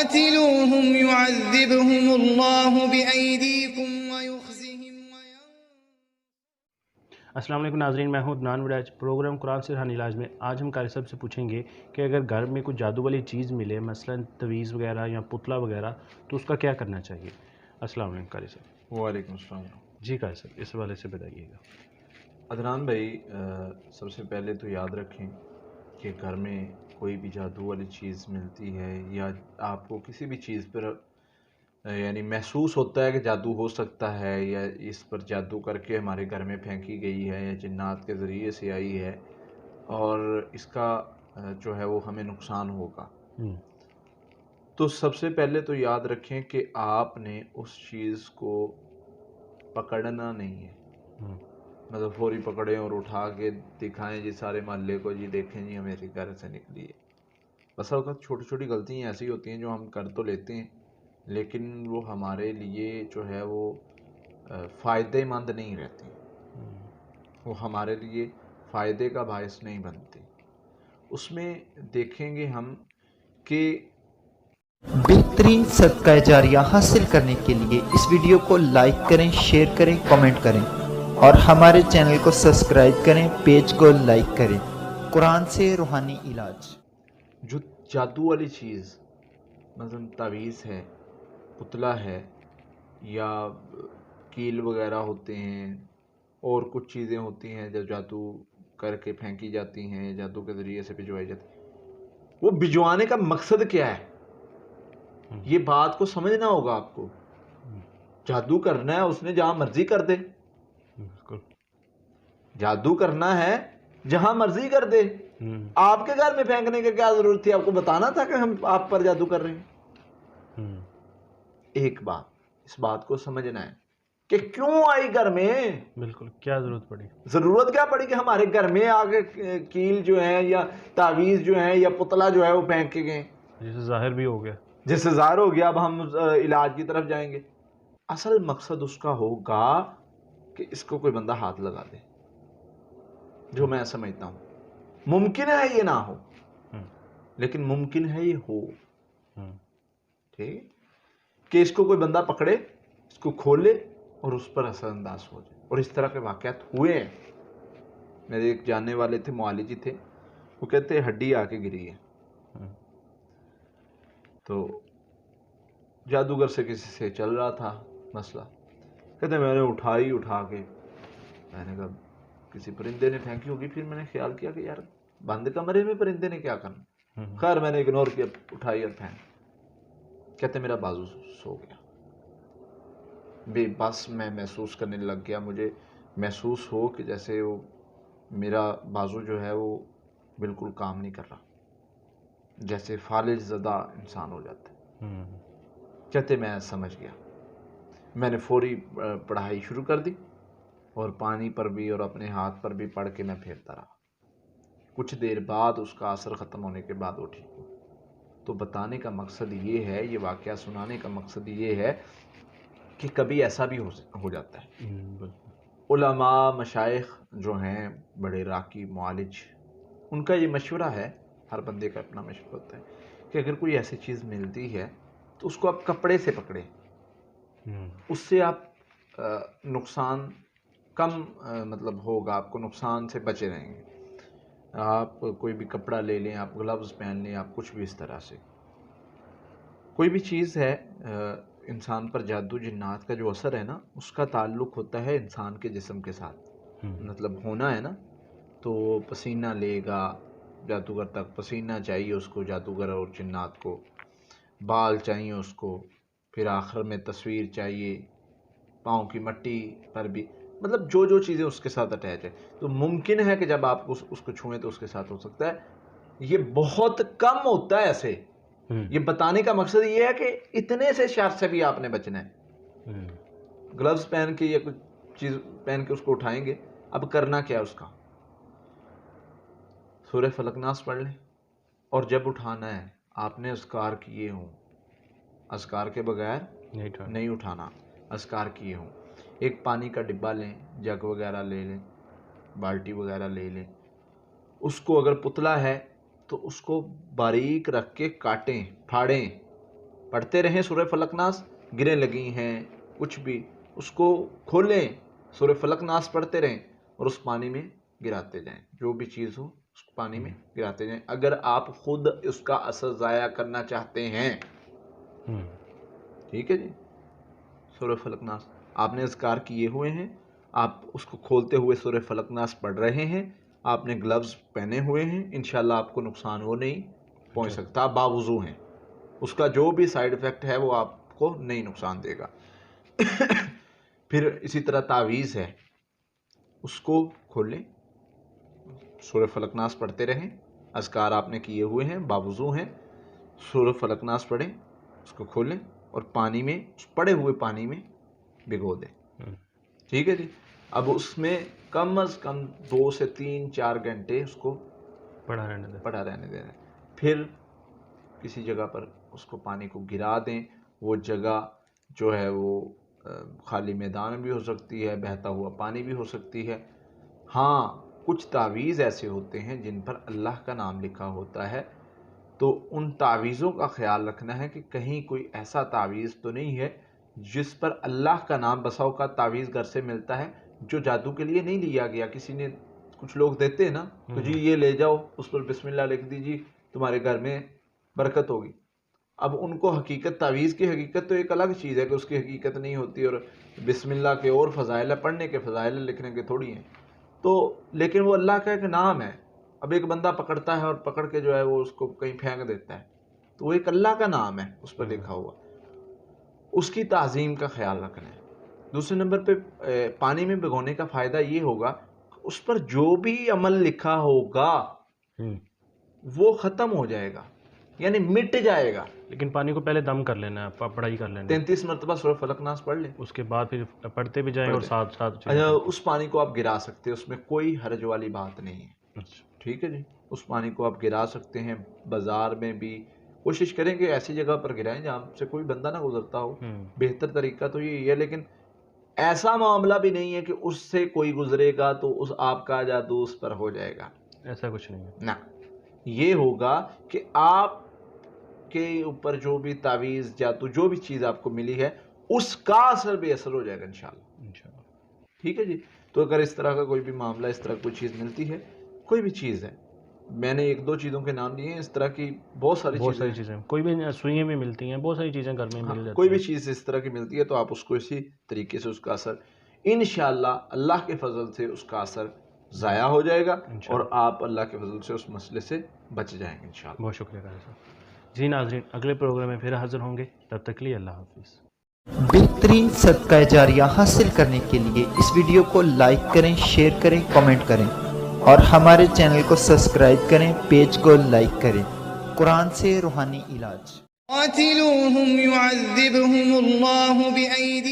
قاتلوهم يعذبهم الله بأيديكم ويخزهم السلام علیکم ناظرین، میں ہوں عدنان وڑاج۔ پروگرام قرآن سے روحانی علاج میں آج ہم قاری صاحب سے پوچھیں گے کہ اگر گھر میں کوئی جادو والی چیز ملے، مثلا تویز وغیرہ یا پتلا وغیرہ، تو اس کا کیا کرنا چاہیے؟ السلام علیکم قاری صاحب۔ وعلیکم السلام۔ جی قاری صاحب، اس حوالے سے بتائیے گا۔ عدنان بھائی، سب سے پہلے تو یاد رکھیں کہ گھر میں کوئی بھی جادو والی چیز ملتی ہے یا آپ کو کسی بھی چیز پر یعنی محسوس ہوتا ہے کہ جادو ہو سکتا ہے یا اس پر جادو کر کے ہمارے گھر میں پھینکی گئی ہے یا جنات کے ذریعے سے آئی ہے اور اس کا جو ہے وہ ہمیں نقصان ہوگا، تو سب سے پہلے تو یاد رکھیں کہ آپ نے اس چیز کو پکڑنا نہیں ہے، مطلب فوری پکڑیں اور اٹھا کے دکھائیں جی سارے محلے کو، جی دیکھیں جی ہمارے گھر سے نکلی ہے۔ بس اوقات چھوٹی چھوٹی غلطیاں ایسی ہوتی ہیں جو ہم کر تو لیتے ہیں لیکن وہ ہمارے لیے جو ہے وہ فائدے مند نہیں رہتی، وہ ہمارے لیے فائدے کا باعث نہیں بنتی۔ اس میں دیکھیں گے ہم کہ بہترین صدقہ جاریہ حاصل کرنے کے لیے اس ویڈیو کو لائک کریں، شیئر کریں، کمنٹ کریں اور ہمارے چینل کو سبسکرائب کریں، پیج کو لائک کریں۔ قرآن سے روحانی علاج۔ جو جادو والی چیز مثلا تعویذ ہے، پتلا ہے یا کیل وغیرہ ہوتے ہیں اور کچھ چیزیں ہوتی ہیں جو جادو کر کے پھینکی جاتی ہیں، جادو کے ذریعے سے بھجوائی جاتی ہیں، وہ بھجوانے کا مقصد کیا ہے یہ بات کو سمجھنا ہوگا آپ کو۔ جادو کرنا ہے اس نے جہاں مرضی کر دے، جادو کرنا ہے جہاں مرضی کر دے، آپ کے گھر میں پھینکنے کی کیا ضرورت تھی؟ آپ کو بتانا تھا کہ ہم آپ پر جادو کر رہے ہیں۔ ایک بات اس بات کو سمجھنا ہے کہ کیوں آئی گھر میں، بالکل کیا ضرورت پڑی، ضرورت کیا پڑی کہ ہمارے گھر میں آگے کیل جو ہے یا تعویذ جو ہے یا پتلا جو ہے وہ پھینک کے گئے، جس سے ظاہر بھی ہو گیا، جس سے ظاہر ہو گیا۔ اب ہم علاج کی طرف جائیں گے۔ اصل مقصد اس کا ہوگا کہ اس کو کوئی بندہ ہاتھ لگا دے، جو میں سمجھتا ہوں ممکن ہے یہ نہ ہو لیکن ممکن ہے یہ ہو، ٹھیک، کہ اس کو کوئی بندہ پکڑے، اس کو کھولے اور اس پر اثر انداز ہو جائے۔ اور اس طرح کے واقعات ہوئے ہیں۔ میرے ایک جاننے والے تھے، معالجی تھے، وہ کہتے ہیں ہڈی آ کے گری ہے، تو جادوگر سے کسی سے چل رہا تھا مسئلہ، کہتے ہیں میں نے اٹھا کے میں نے کہا کسی پرندے نے پھینکی ہوگی، پھر میں نے خیال کیا کہ یار بند کمرے میں پرندے نے کیا کرنا، خیر میں نے اگنور کیا، اٹھائی اور پھینک۔ کہتے میرا بازو سو گیا، بے بس میں محسوس کرنے لگ گیا، مجھے محسوس ہو کہ جیسے وہ میرا بازو جو ہے وہ بالکل کام نہیں کر رہا، جیسے فالج زدہ انسان ہو جاتا ہے۔ کہتے میں سمجھ گیا، میں نے فوری پڑھائی شروع کر دی اور پانی پر بھی اور اپنے ہاتھ پر بھی پڑھ کے میں پھیرتا رہا۔ کچھ دیر بعد اس کا اثر ختم ہونے کے بعد وہ ٹھیک ہوا۔ تو بتانے کا مقصد یہ ہے، یہ واقعہ سنانے کا مقصد یہ ہے کہ کبھی ایسا بھی ہو جاتا ہے۔ علماء مشائخ جو ہیں، بڑے راقی معالج، ان کا یہ مشورہ ہے، ہر بندے کا اپنا مشورہ ہوتا ہے کہ اگر کوئی ایسی چیز ملتی ہے تو اس کو آپ کپڑے سے پکڑیں، اس سے آپ نقصان کم مطلب ہوگا، آپ کو نقصان سے بچے رہیں گے۔ آپ کوئی بھی کپڑا لے لیں، آپ گلوز پہن لیں، آپ کچھ بھی اس طرح سے کوئی بھی چیز ہے انسان پر جادو جنات کا جو اثر ہے نا، اس کا تعلق ہوتا ہے انسان کے جسم کے ساتھ، مطلب ہونا ہے نا، تو پسینہ لے گا، جادوگر تک پسینہ چاہیے اس کو، جادوگر اور جنات کو بال چاہیے اس کو، پھر آخر میں تصویر چاہیے، پاؤں کی مٹی پر بھی، مطلب جو جو چیزیں اس کے ساتھ اٹیچ ہے، تو ممکن ہے کہ جب آپ اس کو چھوئیں تو اس کے ساتھ ہو سکتا ہے۔ یہ بہت کم ہوتا ہے ایسے۔ یہ بتانے کا مقصد یہ ہے کہ اتنے سے شر سے بھی آپ نے بچنا ہے۔ گلوز پہن کے یا کچھ چیز پہن کے اس کو اٹھائیں گے، اب کرنا کیا ہے اس کا؟ سورہ فلق ناس پڑھ لیں، اور جب اٹھانا ہے آپ نے اذکار کیے ہوں، اذکار کے بغیر نہیں اٹھانا، اذکار کیے ہوں۔ ایک پانی کا ڈبہ لیں، جگ وغیرہ لے لیں، بالٹی وغیرہ لے لیں، اس کو اگر پتلا ہے تو اس کو باریک رکھ کے کاٹیں، پھاڑیں، پڑھتے رہیں سورہ فلق ناس. گریں لگی ہیں کچھ بھی, اس کو کھولیں, سورہ فلق ناس پڑھتے رہیں اور اس پانی میں گراتے جائیں, جو بھی چیز ہو اس کو پانی میں گراتے جائیں. اگر آپ خود اس کا اثر ضائع کرنا چاہتے ہیں, ٹھیک ہے جی, سورہ فلق ناس آپ نے اذکار کیے ہوئے ہیں, آپ اس کو کھولتے ہوئے سورہ فلق ناس پڑھ رہے ہیں, آپ نے گلوز پہنے ہوئے ہیں, انشاءاللہ آپ کو نقصان وہ نہیں پہنچ سکتا, باوضو ہیں, اس کا جو بھی سائیڈ ایفیکٹ ہے وہ آپ کو نہیں نقصان دے گا. پھر اسی طرح تعویذ ہے, اس کو کھولیں, سورہ فلق ناس پڑھتے رہیں, اذکار آپ نے کیے ہوئے ہیں, باوضو ہیں, سورہ فلق ناس پڑھیں, اس کو کھولیں اور پانی میں, اس پڑے ہوئے پانی میں بھگو دیں. ٹھیک ہے جی. اب اس میں کم از کم 2 سے 3-4 گھنٹے اس کو پڑا رہنے دیں. پھر کسی جگہ پر اس کو پانی کو گرا دیں. وہ جگہ جو ہے وہ خالی میدان بھی ہو سکتی ہے, بہتا ہوا پانی بھی ہو سکتی ہے. ہاں کچھ تعویذ ایسے ہوتے ہیں جن پر اللہ کا نام لکھا ہوتا ہے, تو ان تعویذوں کا خیال رکھنا ہے کہ کہیں کوئی ایسا تعویذ تو نہیں ہے جس پر اللہ کا نام, بسا اوقات تعویذ گھر سے ملتا ہے جو جادو کے لیے نہیں لیا گیا, کسی نے, کچھ لوگ دیتے ہیں نا تو جی یہ لے جاؤ, اس پر بسم اللہ لکھ دیجیے, تمہارے گھر میں برکت ہوگی. اب ان کو حقیقت, تعویذ کی حقیقت تو ایک الگ چیز ہے کہ اس کی حقیقت نہیں ہوتی, اور بسم اللہ کے اور فضائل ہے, پڑھنے کے فضائل لکھنے کے تھوڑی ہیں. تو لیکن وہ اللہ کا ایک نام ہے. اب ایک بندہ پکڑتا ہے اور پکڑ کے جو ہے وہ اس کو کہیں پھینک دیتا ہے, تو وہ ایک اللہ کا نام ہے اس پر لکھا ہوا, اس کی تعظیم کا خیال رکھنا ہے. دوسرے نمبر پہ پانی میں بھگونے کا فائدہ یہ ہوگا, اس پر جو بھی عمل لکھا ہوگا وہ ختم ہو جائے گا, یعنی مٹ جائے گا. لیکن پانی کو پہلے دم کر لینا ہے, پڑھائی کر لینا ہے, 33 مرتبہ سورہ فلق ناس پڑھ لیں, اس کے بعد پھر پڑھتے بھی جائیں اور ساتھ ساتھ اس پانی کو آپ گرا سکتے ہیں, اس میں کوئی حرج والی بات نہیں ہے. ٹھیک ہے جی. اس پانی کو آپ گرا سکتے ہیں, بازار میں بھی کوشش کریں کہ ایسی جگہ پر گرائیں جہاں سے کوئی بندہ نہ گزرتا ہو. بہتر طریقہ تو یہی ہے, لیکن ایسا معاملہ بھی نہیں ہے کہ اس سے کوئی گزرے گا تو اس آپ کا جادو اس پر ہو جائے گا, ایسا کچھ نہیں ہے. نہ, یہ ہوگا کہ آپ کے اوپر جو بھی تعویذ, جادو, جو بھی چیز آپ کو ملی ہے اس کا اثر بے اثر ہو جائے گا انشاءاللہ. ٹھیک ہے جی. تو اگر اس طرح کا کوئی بھی معاملہ, اس طرح کوئی چیز ملتی ہے, کوئی بھی چیز ہے, میں نے 1-2 چیزوں کے نام لیے ہیں, اس طرح کی بہت ساری چیزیں, کوئی بھی سوئیں بھی ملتی ہیں, بہت ساری چیزیں گھر میں مل جاتی ہیں, کوئی بھی چیز اس طرح کی ملتی ہے تو آپ اس کو اسی طریقے سے اس کا اثر انشاءاللہ اللہ کے فضل سے اس کا اثر ضائع ہو جائے گا, اور آپ اللہ کے فضل سے اس مسئلے سے بچ جائیں گے انشاءاللہ. بہت شکریہ صاحب. جی ناظرین, اگلے پروگرام میں پھر حاضر ہوں گے, تب تک کے لیے اللہ حافظ. بہترین صدقہ جاریہ حاصل کرنے کے لیے اس ویڈیو کو لائک کریں, شیئر کریں, کمنٹ کریں اور ہمارے چینل کو سبسکرائب کریں, پیج کو لائک کریں. قرآن سے روحانی علاج. قاتلوهم يعذبهم الله بأيديكم